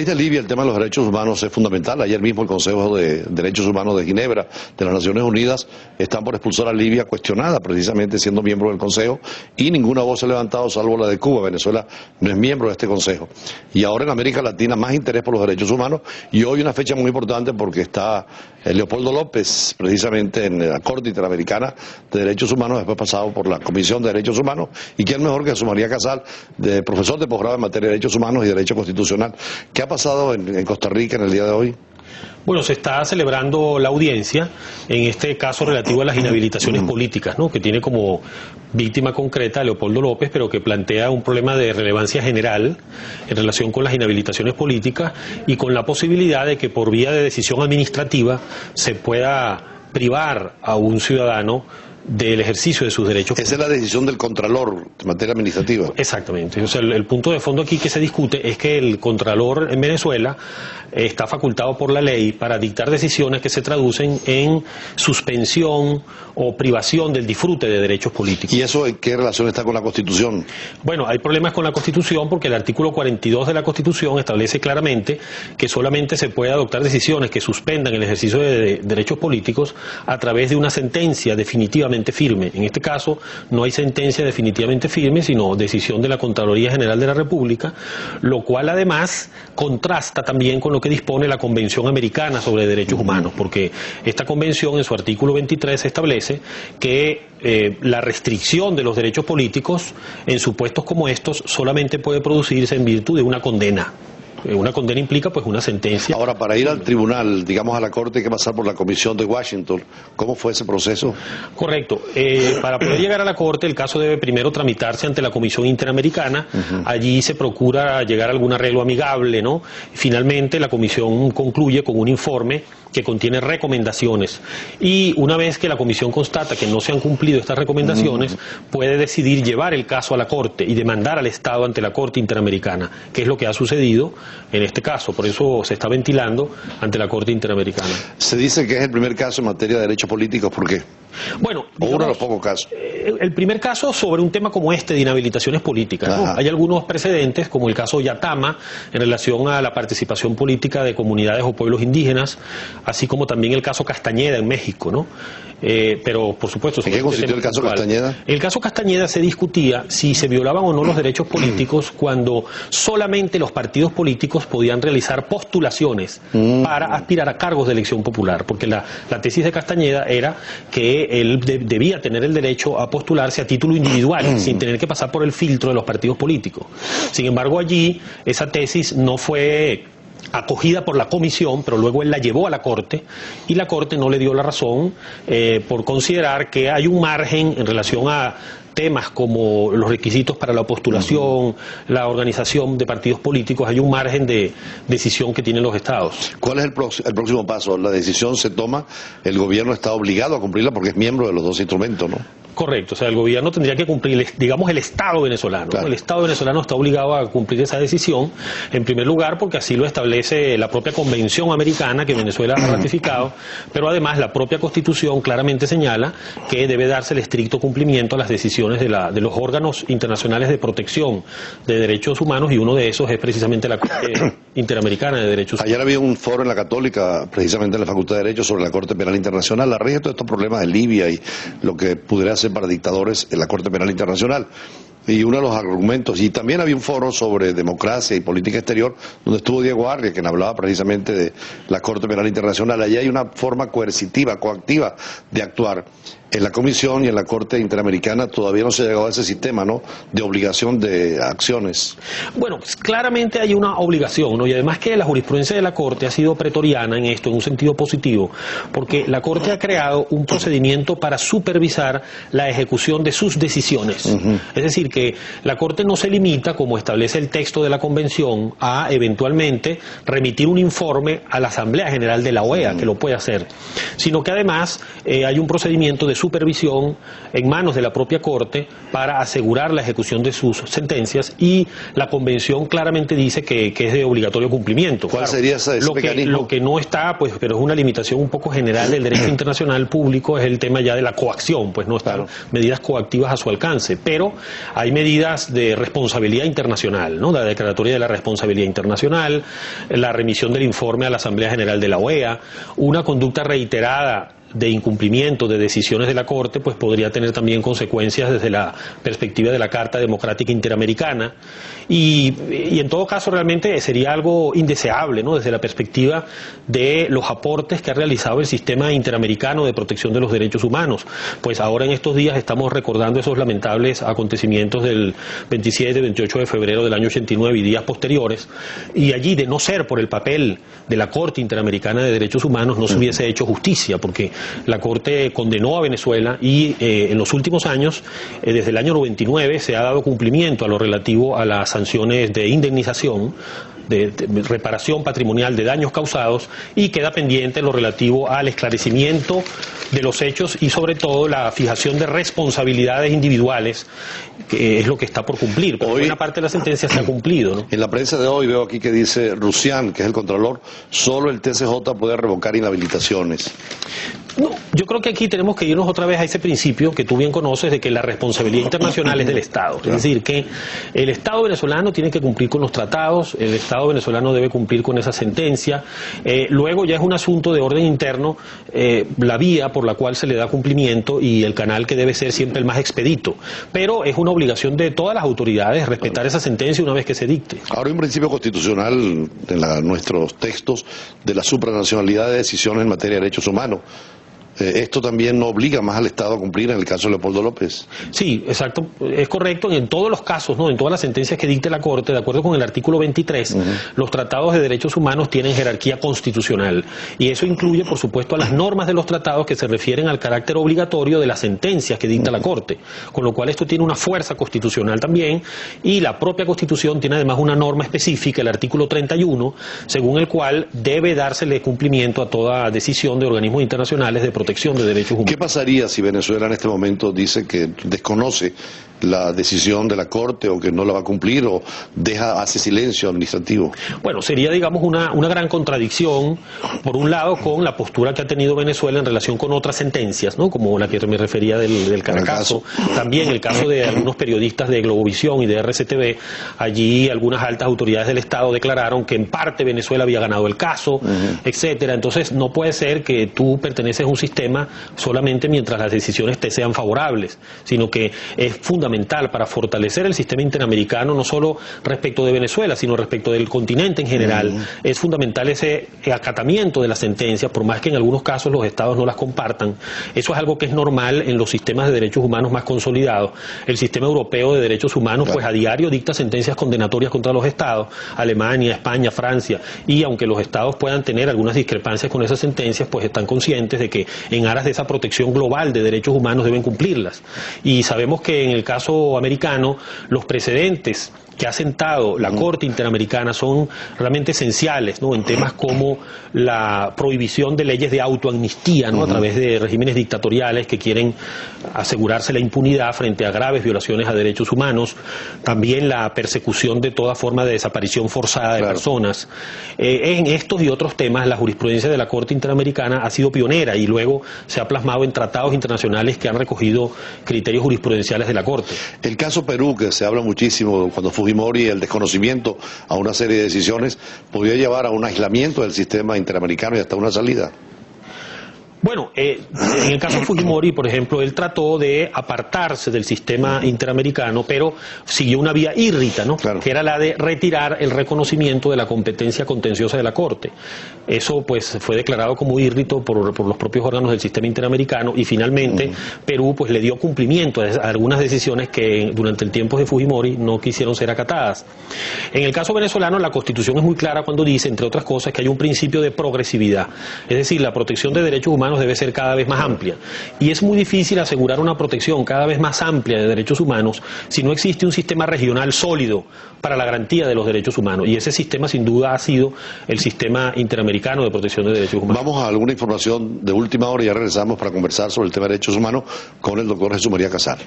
país de Libia el tema de los derechos humanos es fundamental. Ayer mismo el Consejo de Derechos Humanos de Ginebra de las Naciones Unidas están por expulsar a Libia, cuestionada precisamente siendo miembro del Consejo, y ninguna voz se ha levantado salvo la de Cuba. Venezuela no es miembro de este Consejo. Y ahora en América Latina más interés por los derechos humanos, y hoy una fecha muy importante porque está Leopoldo López precisamente en la Corte Interamericana de Derechos Humanos, después pasado por la Comisión de Derechos Humanos, y quién mejor que Jesús María Casal, profesor de posgrado en materia de derechos humanos y derecho constitucional. ¿Qué ha pasado en Costa Rica en el día de hoy? Bueno, se está celebrando la audiencia, en este caso relativo a las inhabilitaciones políticas, ¿no?, que tiene como víctima concreta a Leopoldo López, pero que plantea un problema de relevancia general en relación con las inhabilitaciones políticas y con la posibilidad de que por vía de decisión administrativa se pueda privar a un ciudadano del ejercicio de sus derechos. Esa es la decisión del Contralor en materia administrativa. Exactamente. O sea, el punto de fondo aquí que se discute es que el Contralor en Venezuela está facultado por la ley para dictar decisiones que se traducen en suspensión o privación del disfrute de derechos políticos. ¿Y eso en qué relación está con la Constitución? Bueno, hay problemas con la Constitución porque el artículo 42 de la Constitución establece claramente que solamente se puede adoptar decisiones que suspendan el ejercicio de derechos políticos a través de una sentencia definitivamente firme. En este caso no hay sentencia definitivamente firme, sino decisión de la Contraloría General de la República, lo cual además contrasta también con lo que dispone la Convención Americana sobre Derechos Humanos, porque esta convención en su artículo 23 establece que la restricción de los derechos políticos en supuestos como estos solamente puede producirse en virtud de una condena. Una condena implica pues una sentencia. Ahora, para ir al tribunal, digamos a la Corte, hay que pasar por la Comisión de Washington. ¿Cómo fue ese proceso? Correcto. Para poder llegar a la Corte, el caso debe primero tramitarse ante la Comisión Interamericana. Allí se procura llegar a algún arreglo amigable, ¿no? Finalmente, la Comisión concluye con un informe que contiene recomendaciones. Y una vez que la Comisión constata que no se han cumplido estas recomendaciones, puede decidir llevar el caso a la Corte y demandar al Estado ante la Corte Interamericana, que es lo que ha sucedido en este caso. Por eso se está ventilando ante la Corte Interamericana. Se dice que es el primer caso en materia de derechos políticos. ¿Por qué? Bueno, digamos, uno de los pocos casos. El primer caso sobre un tema como este de inhabilitaciones políticas, ¿no? Hay algunos precedentes, como el caso Yatama, en relación a la participación política de comunidades o pueblos indígenas, así como también el caso Castañeda en México, ¿no? Pero, por supuesto... ¿En qué consistió el caso Castañeda? El caso Castañeda se discutía si se violaban o no los derechos políticos cuando solamente los partidos políticos podían realizar postulaciones para aspirar a cargos de elección popular, porque la tesis de Castañeda era que él debía tener el derecho a postularse a título individual, sin tener que pasar por el filtro de los partidos políticos. Sin embargo, allí esa tesis no fue acogida por la comisión, pero luego él la llevó a la Corte y la Corte no le dio la razón por considerar que hay un margen en relación a temas como los requisitos para la postulación, la organización de partidos políticos, hay un margen de decisión que tienen los estados. ¿Cuál es el próximo paso? La decisión se toma, el gobierno está obligado a cumplirla porque es miembro de los dos instrumentos, ¿no? Correcto, o sea, el gobierno tendría que cumplir, digamos, el Estado venezolano. Claro. El Estado venezolano está obligado a cumplir esa decisión, en primer lugar porque así lo establece la propia Convención Americana que Venezuela ha ratificado, pero además la propia Constitución claramente señala que debe darse el estricto cumplimiento a las decisiones de los órganos internacionales de protección de derechos humanos, y uno de esos es precisamente la Corte Interamericana de Derechos Humanos. Ayer había un foro en la Católica, precisamente en la Facultad de Derecho, sobre la Corte Penal Internacional, la raíz de todos estos problemas de Libia y lo que pudiera hacer para dictadores en la Corte Penal Internacional. Y uno de los argumentos, y también había un foro sobre democracia y política exterior, donde estuvo Diego Arria, quien hablaba precisamente de la Corte Penal Internacional. Allí hay una forma coercitiva, coactiva de actuar. En la Comisión y en la Corte Interamericana todavía no se ha llegado a ese sistema, ¿no?, de obligación de acciones. Bueno, claramente hay una obligación, ¿no? Y además que la jurisprudencia de la Corte ha sido pretoriana en esto, en un sentido positivo, porque la Corte ha creado un procedimiento para supervisar la ejecución de sus decisiones. Es decir, que la Corte no se limita, como establece el texto de la Convención, a eventualmente remitir un informe a la Asamblea General de la OEA, que lo puede hacer, sino que además hay un procedimiento de supervisión en manos de la propia Corte para asegurar la ejecución de sus sentencias, y la Convención claramente dice que es de obligatorio cumplimiento. ¿Cuál sería ese mecanismo? Lo que no está, pues, pero es una limitación un poco general del derecho internacional público, es el tema ya de la coacción, pues no están medidas coactivas a su alcance, pero hay medidas de responsabilidad internacional, ¿no? La declaratoria de la responsabilidad internacional, la remisión del informe a la Asamblea General de la OEA, una conducta reiterada de incumplimiento de decisiones de la Corte, pues podría tener también consecuencias desde la perspectiva de la Carta Democrática Interamericana, y en todo caso realmente sería algo indeseable, ¿no? Desde la perspectiva de los aportes que ha realizado el sistema interamericano de protección de los derechos humanos. Pues ahora en estos días estamos recordando esos lamentables acontecimientos del 27 y 28 de febrero del año 89 y días posteriores, y allí, de no ser por el papel de la Corte Interamericana de Derechos Humanos, no se hubiese hecho justicia, porque la Corte condenó a Venezuela y en los últimos años, desde el año 99, se ha dado cumplimiento a lo relativo a las sanciones de indemnización, de reparación patrimonial de daños causados, y queda pendiente lo relativo al esclarecimiento de los hechos y sobre todo la fijación de responsabilidades individuales, que es lo que está por cumplir. Pero buena parte de la sentencia se ha cumplido, ¿no? En la prensa de hoy veo aquí que dice Rusián, que es el Contralor, solo el TCJ puede revocar inhabilitaciones. No, yo creo que aquí tenemos que irnos otra vez a ese principio que tú bien conoces, de que la responsabilidad internacional es del Estado. Es decir, que el Estado venezolano tiene que cumplir con los tratados, el Estado venezolano debe cumplir con esa sentencia. Luego ya es un asunto de orden interno, la vía por la cual se le da cumplimiento y el canal que debe ser siempre el más expedito. Pero es una obligación de todas las autoridades respetar esa sentencia una vez que se dicte. Ahora hay un principio constitucional en nuestros textos de la supranacionalidad de decisiones en materia de derechos humanos. ¿Esto también no obliga más al Estado a cumplir en el caso de Leopoldo López? Sí, exacto, es correcto. En todos los casos, ¿no? En todas las sentencias que dicte la Corte, de acuerdo con el artículo 23, los tratados de derechos humanos tienen jerarquía constitucional. Y eso incluye, por supuesto, a las normas de los tratados que se refieren al carácter obligatorio de las sentencias que dicta la Corte. Con lo cual esto tiene una fuerza constitucional también, y la propia Constitución tiene además una norma específica, el artículo 31, según el cual debe dársele cumplimiento a toda decisión de organismos internacionales de protección de derechos humanos. ¿Qué pasaría si Venezuela en este momento dice que desconoce la decisión de la Corte, o que no la va a cumplir, o hace silencio administrativo? Bueno, sería, digamos, una gran contradicción, por un lado, con la postura que ha tenido Venezuela en relación con otras sentencias, ¿no? Como la que me refería del Caracazo, también el caso de algunos periodistas de Globovisión y de RCTV. Allí algunas altas autoridades del Estado declararon que en parte Venezuela había ganado el caso, etcétera. Entonces no puede ser que tú perteneces a un sistema solamente mientras las decisiones te sean favorables, sino que es fundamental para fortalecer el sistema interamericano, no solo respecto de Venezuela, sino respecto del continente en general. Es fundamental ese acatamiento de las sentencias, por más que en algunos casos los estados no las compartan. Eso es algo que es normal en los sistemas de derechos humanos más consolidados. El sistema europeo de derechos humanos, pues a diario dicta sentencias condenatorias contra los estados, Alemania, España, Francia, y aunque los estados puedan tener algunas discrepancias con esas sentencias, pues están conscientes de que en aras de esa protección global de derechos humanos deben cumplirlas. Y sabemos que en el caso americano, los precedentes que ha sentado la Corte Interamericana son realmente esenciales, ¿no? En temas como la prohibición de leyes de autoamnistía, ¿no? A través de regímenes dictatoriales que quieren asegurarse la impunidad frente a graves violaciones a derechos humanos, también la persecución de toda forma de desaparición forzada de personas. En estos y otros temas, la jurisprudencia de la Corte Interamericana ha sido pionera y luego se ha plasmado en tratados internacionales que han recogido criterios jurisprudenciales de la Corte. El caso Perú, que se habla muchísimo cuando Fujimori, el desconocimiento a una serie de decisiones, podría llevar a un aislamiento del sistema interamericano y hasta una salida. Bueno, en el caso de Fujimori, por ejemplo, él trató de apartarse del sistema interamericano, pero siguió una vía írrita, ¿no? Claro. Que era la de retirar el reconocimiento de la competencia contenciosa de la Corte. Eso, pues, fue declarado como írrito por los propios órganos del sistema interamericano, y finalmente Perú, pues, le dio cumplimiento a algunas decisiones que durante el tiempo de Fujimori no quisieron ser acatadas. En el caso venezolano, la Constitución es muy clara cuando dice, entre otras cosas, que hay un principio de progresividad. Es decir, la protección de derechos humanos humanos debe ser cada vez más amplia. Y es muy difícil asegurar una protección cada vez más amplia de derechos humanos si no existe un sistema regional sólido para la garantía de los derechos humanos. Y ese sistema sin duda ha sido el sistema interamericano de protección de derechos humanos. Vamos a alguna información de última hora y ya regresamos para conversar sobre el tema de derechos humanos con el doctor Jesús María Casal.